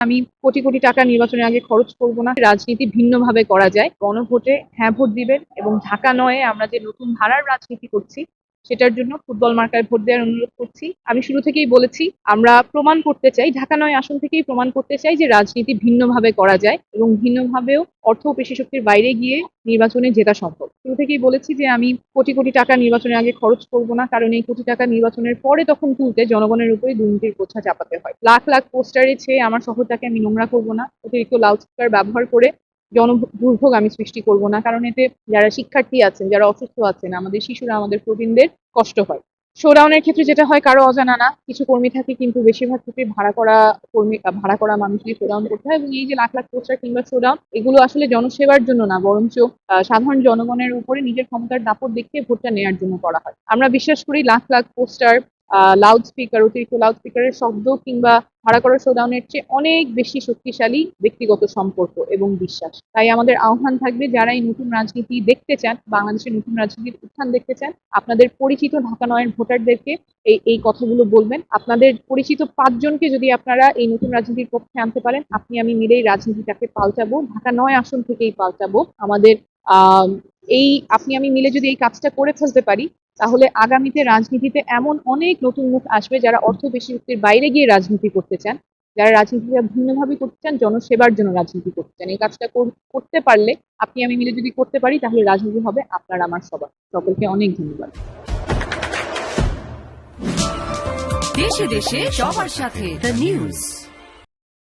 আমি কোটি কোটি টাকা নির্বাচনের আগে খরচ করব না। রাজনীতি ভিন্নভাবে করা যায়। গণভোটে হ্যাঁ ভোট দিবেন এবং ঢাকা নয়ে আমরা যে নতুন ধারার রাজনীতি করছি সেটার জন্য ফুটবল মার্কায় ভোট দেওয়ার অনুরোধ করছি। আমি শুরু থেকেই বলেছি আমরা প্রমাণ করতে চাই, ঢাকা নয় আসন থেকেই প্রমাণ করতে চাই যে রাজনীতি ভিন্নভাবে করা যায় এবং ভিন্নভাবেও অর্থ ও পেশি শক্তির বাইরে গিয়ে নির্বাচনে জেতা সম্ভব। শুরু থেকেই বলেছি যে আমি কোটি কোটি টাকা নির্বাচনের আগে খরচ করব না, কারণ এই কোটি টাকা নির্বাচনের পরে তখন তুলতে জনগণের উপরে দুর্নীতির বোঝা চাপাতে হয়। লাখ লাখ পোস্টারে ছেয়ে আমার শহরটাকে আমি নোংরা করবো না, অতিরিক্ত লাউডস্পিকার ব্যবহার করে দুর্ভোগ আমি সৃষ্টি করব না, কারণ এতে যারা শিক্ষার্থী আছেন, যারা অসুস্থ আছেন, আমাদের শিশুরা, আমাদের প্রবীণদের কষ্ট হয়। শোডাউনের ক্ষেত্রে যেটা হয় কারো অজানা না, কিছু কর্মী থাকে কিন্তু বেশিরভাগ ক্ষেত্রে ভাড়া করা মানুষকে শোডাউন করতে হয়, এবং এই যে লাখ লাখ পোস্টার কিংবা শোডাউন, এগুলো আসলে জনসেবার জন্য না, বরঞ্চ সাধারণ জনগণের উপরে নিজের ক্ষমতার দাপট দেখিয়ে ভোটটা নেওয়ার জন্য করা হয়। আমরা বিশ্বাস করি lakh lakh poster, loud speaker, অতিরিক্ত লাউড স্পিকারের শব্দ কিংবা ভাড়া করা শোডাউনের চেয়ে অনেক বেশি শক্তিশালী ব্যক্তিগত সম্পর্ক এবং বিশ্বাস। তাই আমাদের আহ্বান থাকবে, যারা এই নতুন রাজনীতি দেখতে চান, বাংলাদেশের নতুন রাজনীতির উত্থান দেখতে চান, আপনাদের পরিচিত ঢাকা নয়ের ভোটারদেরকে এই কথাগুলো বলবেন। আপনাদের পরিচিত 5 জনকে যদি আপনারা এই নতুন রাজনীতির পক্ষে আনতে পারেন, আপনি আমি মিলেই রাজনীতিটাকে পাল্টাবো, ঢাকা নয় আসন থেকেই পাল্টাবো। আমাদের আহ এই আপনি আমি মিলে যদি এই কাজটা করে ফেলতে পারি, তাহলে আগামীতে রাজনীতিতে এমন অনেক নতুন মুখ আসবে যারা অর্থ বেশি বাইরে গিয়ে রাজনীতি করতে চান, যারা রাজনীতিটা ভিন্নভাবে করতে চান, জনসেবার জন্য রাজনীতি করতে চান। এই কাজটা করতে পারলে, আপনি আমি মিলে যদি করতে পারি, তাহলে রাজনীতি হবে আপনার আমার সবার। সকলকে অনেক ধন্যবাদ। দেশে দেশে সবার সাথে দ্য নিউজ।